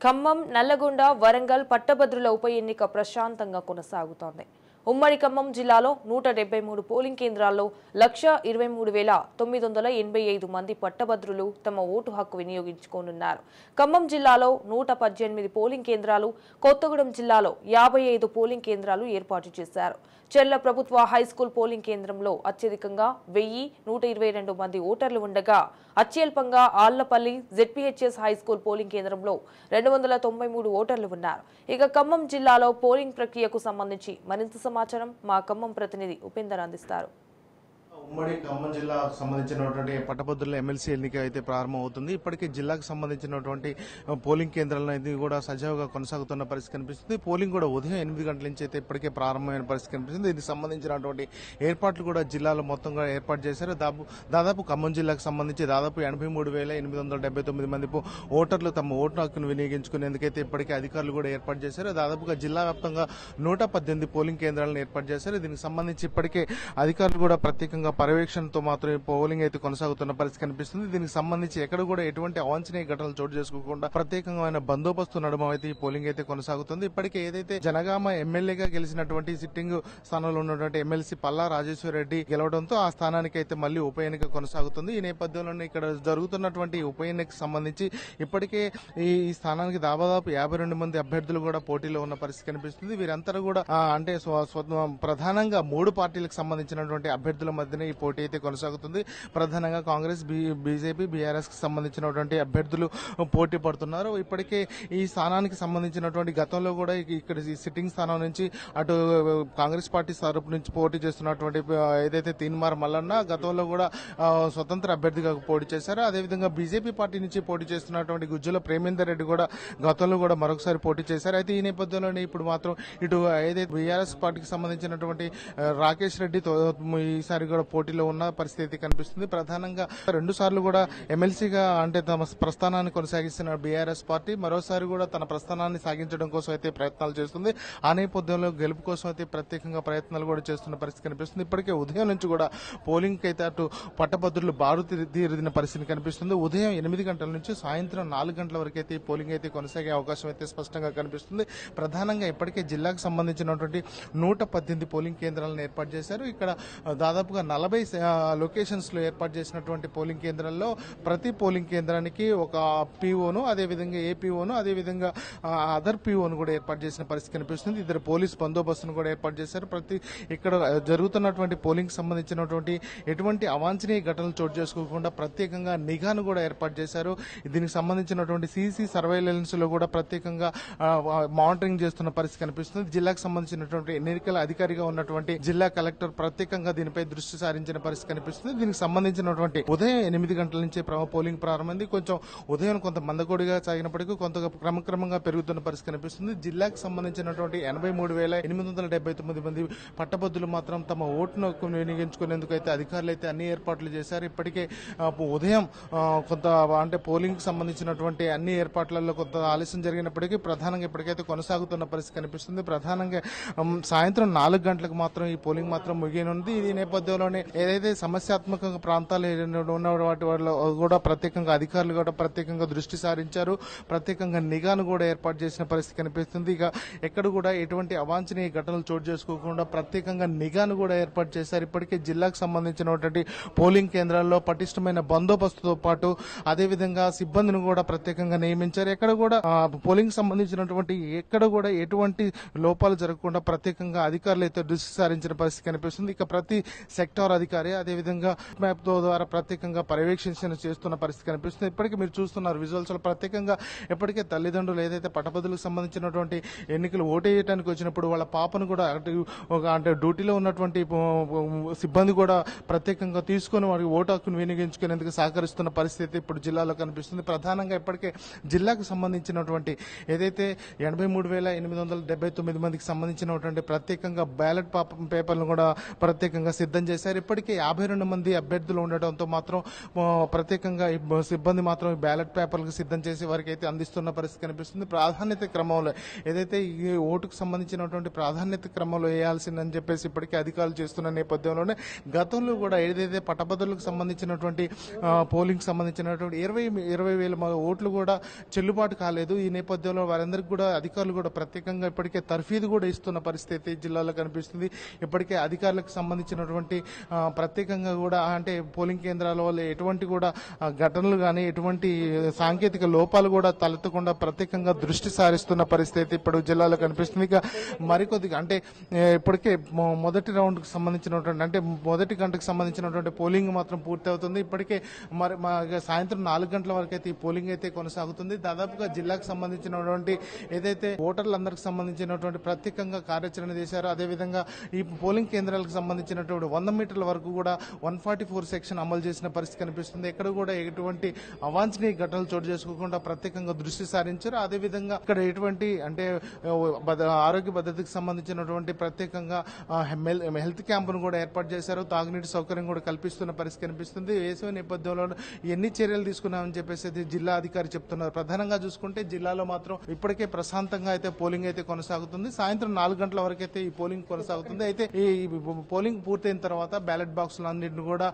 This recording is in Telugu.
ఖమ్మం, నల్లగొండ, వరంగల్ పట్టభద్రుల ఉప ఎన్నిక ప్రశాంతంగా కొనసాగుతోంది. ఉమ్మడి ఖమ్మం జిల్లాలో 173 పోలింగ్ కేంద్రాల్లో 1,23,985 మంది పట్టభద్రులు తమ ఓటు హక్కు వినియోగించుకోనున్నారు. ఖమ్మం జిల్లాలో 118 పోలింగ్ కేంద్రాలు, కొత్తగూడెం జిల్లాలో 55 పోలింగ్ కేంద్రాలు ఏర్పాటు చేశారు. చెర్ల ప్రభుత్వ హైస్కూల్ పోలింగ్ కేంద్రంలో అత్యధికంగా 1,122 మంది ఓటర్లు ఉండగా అత్యల్పంగా ఆళ్లపల్లి జెడ్పీహెచ్ఎస్ హైస్కూల్ పోలింగ్ కేంద్రంలో 293 ఓటర్లు ఉన్నారు. ఇక ఖమ్మం జిల్లాలో పోలింగ్ ప్రక్రియకు సంబంధించి మరింత సమాచారం మా ఖమ్మం ప్రతినిధి ఉపేందర్ అందిస్తారు. ఉమ్మడి ఖమ్మం జిల్లాకు సంబంధించినటువంటి పట్టభద్రుల ఎమ్మెల్సీ ఎన్నిక అయితే ప్రారంభమవుతుంది. ఇప్పటికే జిల్లాకు సంబంధించినటువంటి పోలింగ్ కేంద్రాలను ఇది కూడా సజావుగా కొనసాగుతున్న పరిస్థితి కనిపిస్తుంది. పోలింగ్ కూడా ఉదయం 8 గంటల నుంచి అయితే ఇప్పటికే ప్రారంభమైన పరిస్థితి కనిపిస్తుంది. దీనికి సంబంధించినటువంటి ఏర్పాట్లు కూడా జిల్లాలో మొత్తంగా ఏర్పాటు చేశారు. దాదాపు ఖమ్మం జిల్లాకు సంబంధించి దాదాపు 83,879 మంది ఓటర్లు తమ ఓటు హక్కును వినియోగించుకునేందుకైతే ఇప్పటికే అధికారులు కూడా ఏర్పాటు చేశారు. దాదాపుగా జిల్లా వ్యాప్తంగా 118 పోలింగ్ కేంద్రాలను ఏర్పాటు చేశారు. దీనికి సంబంధించి ఇప్పటికే అధికారులు కూడా ప్రత్యేకంగా పర్యవేక్షణతో మాత్రమే పోలింగ్ అయితే కొనసాగుతున్న పరిస్థితి కనిపిస్తుంది. దీనికి సంబంధించి ఎక్కడ కూడా ఎటువంటి అవాంఛనీయ ఘటనలు చోటు చేసుకోకుండా ప్రత్యేకమైన బందోబస్తు నడుమ అయితే ఈ పోలింగ్ అయితే కొనసాగుతుంది. ఇప్పటికే ఏదైతే జనగామ ఎమ్మెల్యేగా గెలిచినటువంటి సిట్టింగ్ స్థానంలో ఉన్నటువంటి ఎమ్మెల్సీ పల్లా రాజేశ్వర రెడ్డి గెలవడంతో ఆ స్థానానికి అయితే మళ్లీ ఉప ఎన్నిక కొనసాగుతుంది. ఈ నేపథ్యంలోనే ఇక్కడ జరుగుతున్నటువంటి ఉప ఎన్నికకు సంబంధించి ఇప్పటికే ఈ స్థానానికి దాదాపు 52 మంది అభ్యర్థులు కూడా పోటీలో ఉన్న పరిస్థితి కనిపిస్తుంది. వీరంతా కూడా అంటే ప్రధానంగా 3 పార్టీలకు సంబంధించినటువంటి అభ్యర్థుల మధ్యనే ఈ పోటీ అయితే కొనసాగుతుంది. ప్రధానంగా కాంగ్రెస్, బీజేపీ, బీఆర్ఎస్ కి సంబంధించినటువంటి అభ్యర్థులు పోటీ పడుతున్నారు. ఇప్పటికే ఈ స్థానానికి సంబంధించినటువంటి గతంలో కూడా ఇక్కడ సిట్టింగ్ స్థానం నుంచి అటు కాంగ్రెస్ పార్టీ తరపు నుంచి పోటీ చేస్తున్నటువంటి ఏదైతే తీన్మార్ మల్లన్న గతంలో కూడా స్వతంత్ర అభ్యర్థిగా పోటీ చేశారు. అదేవిధంగా బీజేపీ పార్టీ నుంచి పోటీ చేస్తున్నటువంటి గుజ్జుల ప్రేమేందర్ రెడ్డి కూడా గతంలో కూడా మరొకసారి పోటీ చేశారు. అయితే ఈ నేపథ్యంలోనే ఇప్పుడు మాత్రం ఇటు ఏదైతే బీఆర్ఎస్ పార్టీకి సంబంధించినటువంటి రాకేష్ రెడ్డి ఈసారి కూడా పోటీలో ఉన్న పరిస్థితి కనిపిస్తుంది. ప్రధానంగా 2 సార్లు కూడా ఎమ్మెల్సీగా అంటే తమ ప్రస్థానాన్ని కొనసాగిస్తున్న బీఆర్ఎస్ పార్టీ మరోసారి కూడా తన ప్రస్థానాన్ని సాగించడం కోసం అయితే ప్రయత్నాలు చేస్తుంది. ఆ నేపథ్యంలో గెలుపు కోసం అయితే ప్రత్యేకంగా ప్రయత్నాలు కూడా చేస్తున్న పరిస్థితి కనిపిస్తుంది. ఇప్పటికే ఉదయం నుంచి కూడా పోలింగ్ అయితే అటు పట్టభద్రులు బారు తీరిన పరిస్థితి కనిపిస్తుంది. ఉదయం 8 గంటల నుంచి సాయంత్రం 4 గంటల వరకు అయితే ఈ పోలింగ్ అయితే కొనసాగే అవకాశం అయితే స్పష్టంగా కనిపిస్తుంది. ప్రధానంగా ఇప్పటికే జిల్లాకు సంబంధించినటువంటి 118 పోలింగ్ కేంద్రాలను ఏర్పాటు చేశారు. ఇక్కడ దాదాపుగా 40 లొకేషన్స్ లో ఏర్పాటు చేసినటువంటి పోలింగ్ కేంద్రాల్లో ప్రతి పోలింగ్ కేంద్రానికి ఒక పీఓను, అదేవిధంగా ఏపీఓను, అదేవిధంగా అదర్ పీఓను కూడా ఏర్పాటు చేసిన పరిస్థితి కనిపిస్తుంది. ఇద్దరు పోలీస్ బందోబస్తును కూడా ఏర్పాటు చేశారు. ఇక్కడ జరుగుతున్నటువంటి పోలింగ్ సంబంధించినటువంటి ఎటువంటి అవాంఛనీయ ఘటనలు చోటు చేసుకోకుండా ప్రత్యేకంగా నిఘాను కూడా ఏర్పాటు చేశారు. దీనికి సంబంధించినటువంటి సీసీ సర్వేలెన్స్ లో కూడా ప్రత్యేకంగా మానిటరింగ్ చేస్తున్న పరిస్థితి కనిపిస్తుంది. జిల్లాకు సంబంధించినటువంటి ఎన్నికల అధికారిగా ఉన్నటువంటి జిల్లా కలెక్టర్ ప్రత్యేకంగా దీనిపై దృష్టి సారించిన పరిస్థితి కనిపిస్తుంది. దీనికి సంబంధించినటువంటి ఉదయం 8 గంటల నుంచే పోలింగ్ ప్రారంభమైంది. కొంచెం ఉదయం కొంత మందకోడిగా సాగినప్పటికీ కొంత క్రమక్రమంగా పెరుగుతున్న పరిస్థితి కనిపిస్తుంది. జిల్లాకు సంబంధించినటువంటి 83,879 మంది పట్టభద్రులు మాత్రం తమ ఓటును వినియోగించుకునేందుకు అయితే అధికారులు అయితే అన్ని ఏర్పాట్లు చేశారు. ఇప్పటికే ఉదయం కొంత అంటే పోలింగ్ కి సంబంధించినటువంటి అన్ని ఏర్పాట్లలో కొంత ఆలస్యం జరిగినప్పటికీ ప్రధానంగా ఇప్పటికైతే కొనసాగుతున్న పరిస్థితి కనిపిస్తుంది. ప్రధానంగా సాయంత్రం 4 గంటలకు మాత్రం ఈ పోలింగ్ మాత్రం ముగియనుంది. ఈ నేపథ్యంలోనే ఏదైతే సమస్యాత్మక ప్రాంతాలు ఉన్న వాటి కూడా ప్రత్యేకంగా అధికారులు కూడా ప్రత్యేకంగా దృష్టి సారించారు. ప్రత్యేకంగా నిఘాను కూడా ఏర్పాటు చేసిన పరిస్థితి కనిపిస్తుంది. ఇక ఎక్కడ కూడా ఎటువంటి అవాంఛనీయ ఘటనలు చోటు చేసుకోకుండా ప్రత్యేకంగా నిఘాను కూడా ఏర్పాటు చేశారు. ఇప్పటికే జిల్లాకు సంబంధించినటువంటి పోలింగ్ కేంద్రాల్లో పటిష్టమైన బందోబస్తుతో పాటు అదేవిధంగా సిబ్బందిని కూడా ప్రత్యేకంగా నియమించారు. ఎక్కడ కూడా పోలింగ్ సంబంధించినటువంటి ఎక్కడ కూడా ఎటువంటి లోపాలు జరగకుండా ప్రత్యేకంగా అధికారులు అయితే దృష్టి సారించిన పరిస్థితి కనిపిస్తుంది. ఇక ప్రతి సెక్టార్ అధికారి అదేవిధంగా మ్యాప్ ద్వారా ప్రత్యేకంగా పర్యవేక్షణ చేస్తున్న పరిస్థితి కనిపిస్తుంది. ఇప్పటికీ మీరు చూస్తున్నారు విజువల్స్ లో ప్రత్యేకంగా ఇప్పటికే తల్లిదండ్రులు ఏదైతే పట్టభద్రులకు సంబంధించినటువంటి ఎన్నికలు ఓటేయడానికి వచ్చినప్పుడు వాళ్ళ పాపను కూడా అంటే డ్యూటీలో ఉన్నటువంటి సిబ్బంది కూడా ప్రత్యేకంగా తీసుకుని వారికి ఓటు హక్కును వినియోగించుకునేందుకు సహకరిస్తున్న పరిస్థితి ఇప్పుడు జిల్లాలో కనిపిస్తుంది. ప్రధానంగా ఇప్పటికే జిల్లాకు సంబంధించినటువంటి ఏదైతే 83,879 మందికి సంబంధించినటువంటి ప్రత్యేకంగా బ్యాలెట్ పేపర్లను కూడా ప్రత్యేకంగా సిద్ధం చేశారు. ఇప్పటికే 52 మంది అభ్యర్థులు ఉండటంతో మాత్రం ప్రత్యేకంగా ఈ సిబ్బంది మాత్రం ఈ బ్యాలెట్ పేపర్లకు సిద్ధం చేసి వారికి అయితే అందిస్తున్న పరిస్థితి కనిపిస్తుంది. ప్రాధాన్యత క్రమంలో ఏదైతే ఈ ఓటుకు సంబంధించినటువంటి ప్రాధాన్యత క్రమంలో వేయాల్సిందని చెప్పేసి ఇప్పటికే అధికారులు చేస్తున్న నేపథ్యంలోనే గతంలో కూడా ఏదైతే పట్టభద్రులకు సంబంధించినటువంటి పోలింగ్ సంబంధించినటువంటి 20,000 ఓట్లు కూడా చెల్లుబాటు కాలేదు. ఈ నేపథ్యంలో వారందరికీ కూడా అధికారులు కూడా ప్రత్యేకంగా ఇప్పటికే తర్ఫీదు కూడా ఇస్తున్న పరిస్థితి జిల్లాలో కనిపిస్తుంది. ఇప్పటికే అధికారులకు సంబంధించినటువంటి ప్రత్యేకంగా కూడా అంటే పోలింగ్ కేంద్రాల వల్ల ఎటువంటి కూడా ఘటనలు కానీ ఎటువంటి సాంకేతిక లోపాలు కూడా తలెత్తకుండా ప్రత్యేకంగా దృష్టి సారిస్తున్న పరిస్థితి ఇప్పుడు జిల్లాలో కనిపిస్తుంది. ఇక మరికొద్దిగా అంటే ఇప్పటికే మొదటి రౌండ్కి సంబంధించినటువంటి అంటే మొదటి గంటకు సంబంధించినటువంటి పోలింగ్ మాత్రం పూర్తి అవుతుంది. ఇప్పటికే మరి సాయంత్రం 4 గంటల వరకు అయితే ఈ పోలింగ్ అయితే కొనసాగుతుంది. దాదాపుగా జిల్లాకు సంబంధించినటువంటి ఏదైతే ఓటర్లందరికి సంబంధించినటువంటి ప్రత్యేకంగా కార్యాచరణ చేశారో అదేవిధంగా ఈ పోలింగ్ కేంద్రాలకు సంబంధించినటువంటి 100 మీటర్ల వరకు కూడా 144 సెక్షన్ అమలు చేసిన పరిస్థితి కనిపిస్తుంది. ఎక్కడ కూడా ఎటువంటి అవాంఛనీయ ఘటనలు చోటు చేసుకోకుండా ప్రత్యేకంగా దృష్టి సారించారు. అదేవిధంగా ఇక్కడ ఎటువంటి అంటే ఆరోగ్య భద్రతకు సంబంధించినటువంటి ప్రత్యేకంగా హెల్త్ క్యాంపును కూడా ఏర్పాటు చేశారు. తాగునీటి సౌకర్యం కూడా కల్పిస్తున్న పరిస్థితి కనిపిస్తుంది. వేసవి నేపథ్యంలో ఎన్ని చర్యలు తీసుకున్నామని చెప్పేసి జిల్లా అధికారి చెప్తున్నారు. ప్రధానంగా చూసుకుంటే జిల్లాలో మాత్రం ఇప్పటికే ప్రశాంతంగా అయితే పోలింగ్ అయితే కొనసాగుతుంది. సాయంత్రం 4 గంటల వరకు అయితే ఈ పోలింగ్ కొనసాగుతుంది. అయితే ఈ పోలింగ్ పూర్తయిన తర్వాత బ్యాలెట్ బాక్సులు అన్నింటిని కూడా